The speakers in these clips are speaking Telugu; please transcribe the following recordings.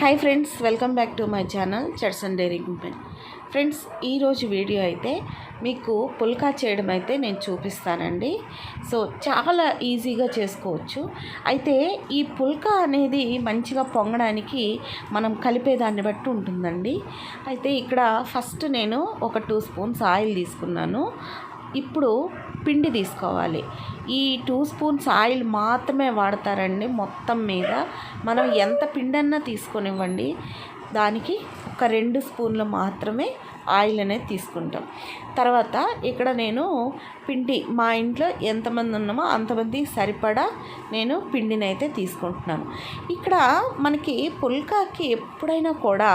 Hi friends, welcome back to my channel chats and diary women. Friends, ఈరోజు వీడియో అయితే మీకు పుల్కా చేయడం అయితే నేను చూపిస్తానండి. సో చాలా ఈజీగా చేసుకోవచ్చు. అయితే ఈ పుల్కా అనేది మంచిగా పొంగడానికి మనం కలిపేదాన్ని బట్టి ఉంటుందండి. అయితే ఇక్కడ ఫస్ట్ నేను ఒక 2 స్పూన్స్ ఆయిల్ తీసుకున్నాను. ఇప్పుడు పిండి తీసుకోవాలి. ఈ 2 స్పూన్స్ ఆయిల్ మాత్రమే వాడతారండి. మొత్తం మీద మనం ఎంత పిండన్నా తీసుకొనివ్వండి, దానికి ఒక 2 స్పూన్లు మాత్రమే ఆయిల్ అనేది తీసుకుంటాం. తర్వాత ఇక్కడ నేను పిండి, మా ఇంట్లో ఎంతమంది ఉన్నామో అంతమంది సరిపడా నేను పిండిని అయితే తీసుకుంటున్నాను. ఇక్కడ మనకి పుల్కాకి ఎప్పుడైనా కూడా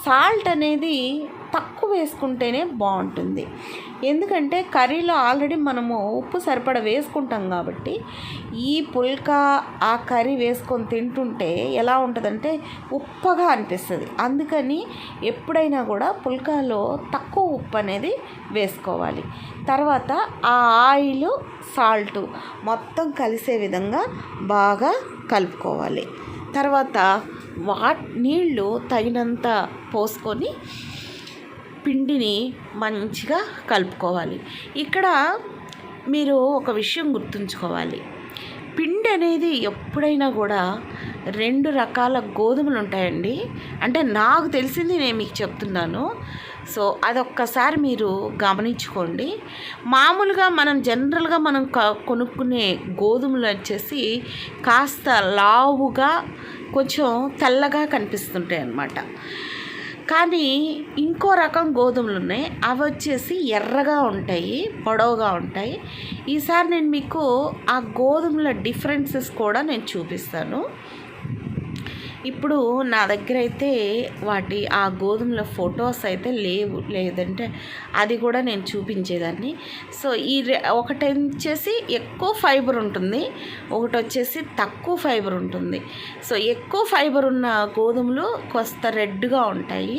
సాల్ట్ అనేది తక్కువ వేసుకుంటేనే బాగుంటుంది. ఎందుకంటే కర్రీలో ఆల్రెడీ మనము ఉప్పు సరిపడా వేసుకుంటాం కాబట్టి ఈ పుల్కా ఆ కర్రీ వేసుకొని తింటుంటే ఎలా ఉంటుందంటే ఉప్పగా అనిపిస్తుంది. అందుకని ఎప్పుడైనా కూడా పుల్కాలో తక్కువ ఉప్పు అనేది వేసుకోవాలి. తర్వాత ఆ ఆయిల్, సాల్ట్ మొత్తం కలిసే విధంగా బాగా కలుపుకోవాలి. తర్వాత నీళ్ళు తగినంత పోసుకొని పిండిని మంచిగా కలుపుకోవాలి. ఇక్కడ మీరు ఒక విషయం గుర్తుంచుకోవాలి. పిండి అనేది ఎప్పుడైనా కూడా 2 రకాల గోధుమలు ఉంటాయండి. అంటే నాకు తెలిసింది నేను మీకు చెప్తున్నాను. సో అదొక్కసారి మీరు గమనించుకోండి. మామూలుగా మనం జనరల్గా మనం కొనుక్కునే గోధుమలు వచ్చేసి కాస్త లావుగా కొంచెం తెల్లగా కనిపిస్తుంటాయి అన్నమాట. కానీ ఇంకో రకం గోధుమలు ఉన్నాయి, అవి వచ్చేసి ఎర్రగా ఉంటాయి, పొడవుగా ఉంటాయి. ఈసారి నేను మీకు ఆ గోధుమల డిఫరెన్సెస్ కూడా నేను చూపిస్తాను. ఇప్పుడు నా దగ్గర అయితే ఆ గోధుమల ఫొటోస్ అయితే లేదంటే అది కూడా నేను చూపించేదాన్ని. సో ఒకటి వచ్చేసి ఎక్కువ ఫైబర్ ఉంటుంది, ఒకటి వచ్చేసి తక్కువ ఫైబర్ ఉంటుంది. సో ఎక్కువ ఫైబర్ ఉన్న గోధుమలు కాస్త రెడ్గా ఉంటాయి.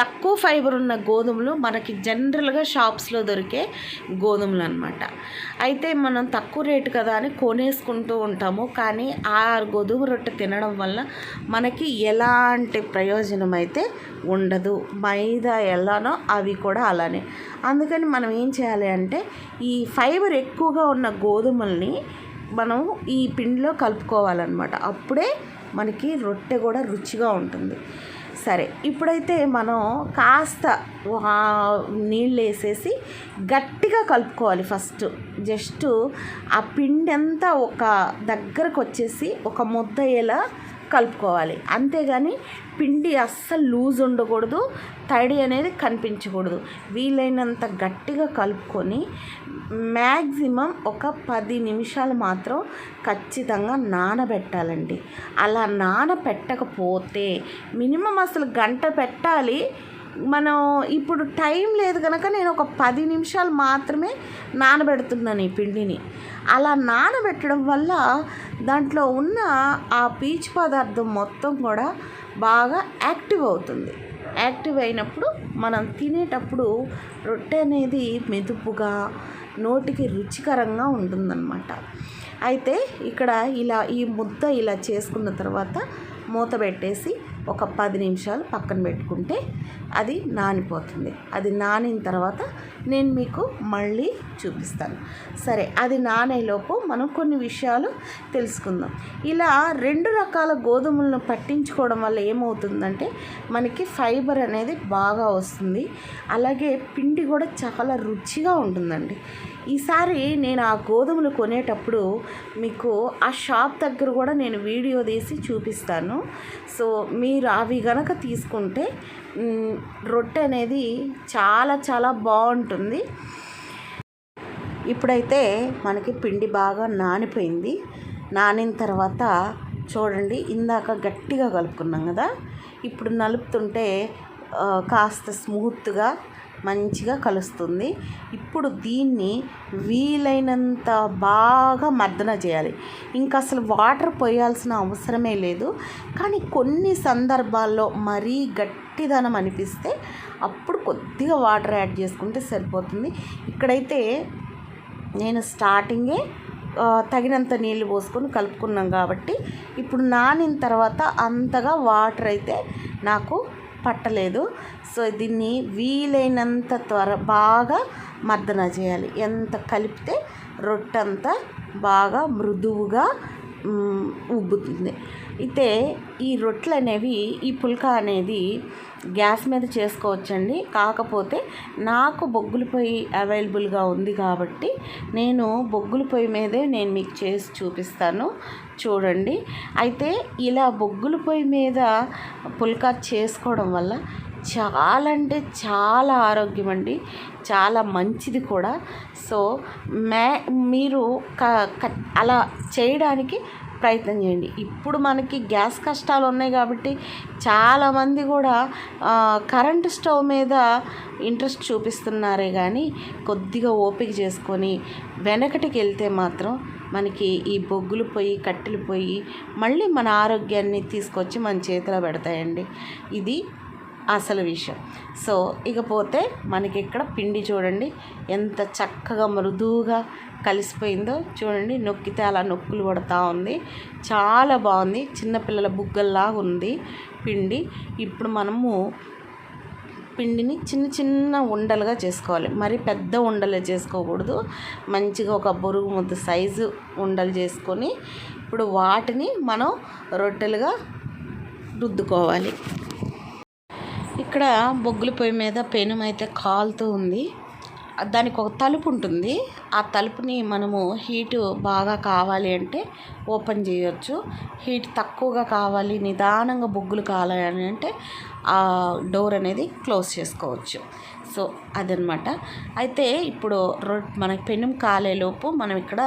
తక్కువ ఫైబర్ ఉన్న గోధుమలు మనకి జనరల్గా షాప్స్లో దొరికే గోధుమలు అన్నమాట. అయితే మనం తక్కువ రేటు కదా అని కొనేసుకుంటూ ఉంటాము. కానీ ఆ గోధుమ రొట్టె తినడం వల్ల మనకి ఎలాంటి ప్రయోజనం అయితే ఉండదు. మైదా ఎలానో అవి కూడా అలానే. అందుకని మనం ఏం చేయాలి అంటే ఈ ఫైబర్ ఎక్కువగా ఉన్న గోధుమల్ని మనం ఈ పిండిలో కలుపుకోవాలన్నమాట. అప్పుడే మనకి రొట్టె కూడా రుచిగా ఉంటుంది. సరే, ఇప్పుడైతే మనం కాస్త నీళ్ళు వేసేసి గట్టిగా కలుపుకోవాలి. ఫస్ట్ జస్ట్ ఆ పిండి అంతా ఒక దగ్గరకు వచ్చేసి ఒక ముద్ద అయ్యేలా కలుపుకోవాలి. అంతేగాని పిండి అస్సలు లూజ్ ఉండకూడదు, తడి అనేది కనిపించకూడదు. వీలైనంత గట్టిగా కలుపుకొని మ్యాక్సిమం ఒక 10 నిమిషాలు మాత్రం ఖచ్చితంగా నానబెట్టాలండి. అలా నానబెట్టకపోతే మినిమం అసలు గంట పెట్టాలి. మనం ఇప్పుడు టైం లేదు కనుక నేను ఒక 10 నిమిషాలు మాత్రమే నానబెడుతున్నాను ఈ పిండిని. అలా నానబెట్టడం వల్ల దాంట్లో ఉన్న ఆ పీచు పదార్థం మొత్తం కూడా బాగా యాక్టివ్ అవుతుంది. యాక్టివ్ అయినప్పుడు మనం తినేటప్పుడు రొట్టె అనేది మెదుపుగా, నోటికి రుచికరంగా ఉంటుందన్నమాట. అయితే ఇక్కడ ఈ ముద్ద ఇలా చేసుకున్న తర్వాత మూత పెట్టేసి ఒక 10 నిమిషాలు పక్కన పెట్టుకుంటే అది నానిపోతుంది. అది నానిన తర్వాత నేను మీకు మళ్ళీ చూపిస్తాను. సరే, అది నానేలోపు మనం కొన్ని విషయాలు తెలుసుకుందాం. ఇలా 2 రకాల గోధుమలను పట్టించుకోవడం వల్ల ఏమవుతుందంటే మనకి ఫైబర్ అనేది బాగా వస్తుంది. అలాగే పిండి కూడా చాలా రుచిగా ఉంటుందండి. ఈసారి నేను ఆ గోధుమలు కొనేటప్పుడు మీకు ఆ షాప్ దగ్గర కూడా నేను వీడియో తీసి చూపిస్తాను. సో మీరు అవి గనక తీసుకుంటే రొట్టె అనేది చాలా చాలా బాగుంటుంది. ఇప్పుడైతే మనకి పిండి బాగా నానిపోయింది. నానిన తర్వాత చూడండి, ఇందాక గట్టిగా కలుపుకున్నాం కదా, ఇప్పుడు నలుపుతుంటే కాస్త స్మూత్గా మంచిగా కలుస్తుంది. ఇప్పుడు దీన్ని వీలైనంత బాగా మర్దన చేయాలి. ఇంకా అసలు వాటర్ పోయాల్సిన అవసరమే లేదు. కానీ కొన్ని సందర్భాల్లో మరీ గట్టిదనం అనిపిస్తే అప్పుడు కొద్దిగా వాటర్ యాడ్ చేసుకుంటే సరిపోతుంది. ఇక్కడైతే నేను స్టార్టింగే తగినంత నీళ్ళు పోసుకొని కలుపుకున్నాం కాబట్టి ఇప్పుడు నానిన తర్వాత అంతగా వాటర్ అయితే నాకు పట్టలేదు. సో దీన్ని వీలైనంత బాగా మర్దన చేయాలి. ఎంత కలిపితే రొట్టె అంతా బాగా మృదువుగా ఉబ్బుతుంది. అయితే ఈ రొట్టెలు అనేవి, ఈ పుల్కా అనేది గ్యాస్ మీద చేసుకోవచ్చండి. కాకపోతే నాకు బొగ్గుల పొయ్యి అవైలబుల్గా ఉంది కాబట్టి నేను బొగ్గుల పొయ్యి మీదే నేను మీకు చేసి చూపిస్తాను, చూడండి. అయితే ఇలా బొగ్గుల పొయ్యి మీద పుల్కా చేసుకోవడం వల్ల చాలా అంటే చాలా ఆరోగ్యం అండి, చాలా మంచిది కూడా. సో మీరు అలా చేయడానికి ప్రయత్నం చేయండి. ఇప్పుడు మనకి గ్యాస్ కష్టాలు ఉన్నాయి కాబట్టి చాలామంది కూడా కరెంటు స్టవ్ మీద ఇంట్రెస్ట్ చూపిస్తున్నారే కానీ కొద్దిగా ఓపిక చేసుకొని వెనకటికి వెళ్తే మాత్రం మనకి ఈ బొగ్గులు పొయ్యి, కట్టెలు పొయ్యి మళ్ళీ మన ఆరోగ్యాన్ని తీసుకొచ్చి మన చేతిలో పెడతాయండి. ఇది అసలు విషయం. సో ఇకపోతే మనకి ఇక్కడ పిండి చూడండి ఎంత చక్కగా మృదువుగా కలిసిపోయిందో చూడండి. నొక్కితే అలా నొక్కులు పడుతూ ఉంది, చాలా బాగుంది. చిన్నపిల్లల బుగ్గల్లాగా ఉంది పిండి. ఇప్పుడు మనము పిండిని చిన్న చిన్న ఉండలుగా చేసుకోవాలి. మరి పెద్ద ఉండలు చేసుకోకూడదు. మంచిగా ఒక బొరుగు ముద్ద సైజు ఉండలు చేసుకొని ఇప్పుడు వాటిని మనం రొట్టెలుగా రుద్దుకోవాలి. ఇక్కడ బొగ్గుల పొయ్యి మీద పెనం అయితే కాలుతూ ఉంది. దానికి ఒక తలుపు ఉంటుంది. ఆ తలుపుని మనము హీటు బాగా కావాలి అంటే ఓపెన్ చేయొచ్చు. హీట్ తక్కువగా కావాలి, నిదానంగా బొగ్గులు కావాలి అంటే ఆ డోర్ అనేది క్లోజ్ చేసుకోవచ్చు. సో అదనమాట. అయితే ఇప్పుడు మనకి పెనం కాలేలోపు మనం ఇక్కడ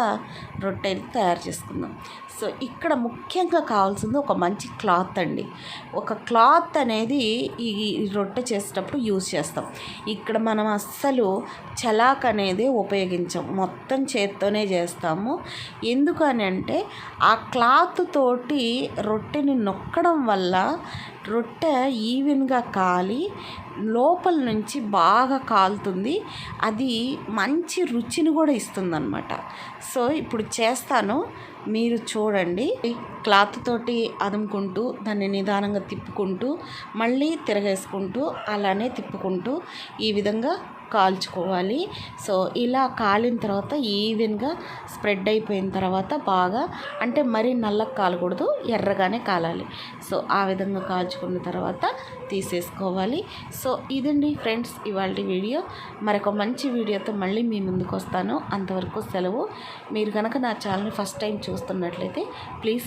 రొట్టె తయారు చేసుకుందాం. సో ఇక్కడ ముఖ్యంగా కావాల్సింది ఒక మంచి క్లాత్ అండి. ఒక క్లాత్ అనేది ఈ రొట్టె చేసేటప్పుడు యూజ్ చేస్తాం. ఇక్కడ మనం అస్సలు చలాక్ అనేది ఉపయోగించాం, మొత్తం చేత్తోనే చేస్తాము. ఎందుకని అంటే ఆ క్లాత్ తోటి రొట్టెని నొక్కడం వల్ల రొట్టె ఈవెన్గా కాలి లోపల నుంచి బాగా కాలుతుంది. అది మంచి రుచిని కూడా ఇస్తుందన్నమాట. సో ఇప్పుడు చేస్తాను, మీరు చూడండి. క్లాత్ తోటి అదుముకుంటూ దాన్ని నిదానంగా తిప్పుకుంటూ మళ్ళీ తిరగేసుకుంటూ అలానే తిప్పుకుంటూ ఈ విధంగా కాల్చుకోవాలి. సో ఇలా కాలిన తర్వాత ఈవెన్గా స్ప్రెడ్ అయిపోయిన తర్వాత బాగా, అంటే మరీ నల్లగా కాలకూడదు, ఎర్రగానే కాలాలి. సో ఆ విధంగా కాల్చుకున్న తర్వాత తీసేసుకోవాలి. సో ఇదండి ఫ్రెండ్స్ ఇవాళ వీడియో. మరొక మంచి వీడియోతో మళ్ళీ మీ ముందుకు వస్తాను. అంతవరకు సెలవు. మీరు కనుక నా ఛానల్ని ఫస్ట్ టైం చూస్తున్నట్లయితే ప్లీజ్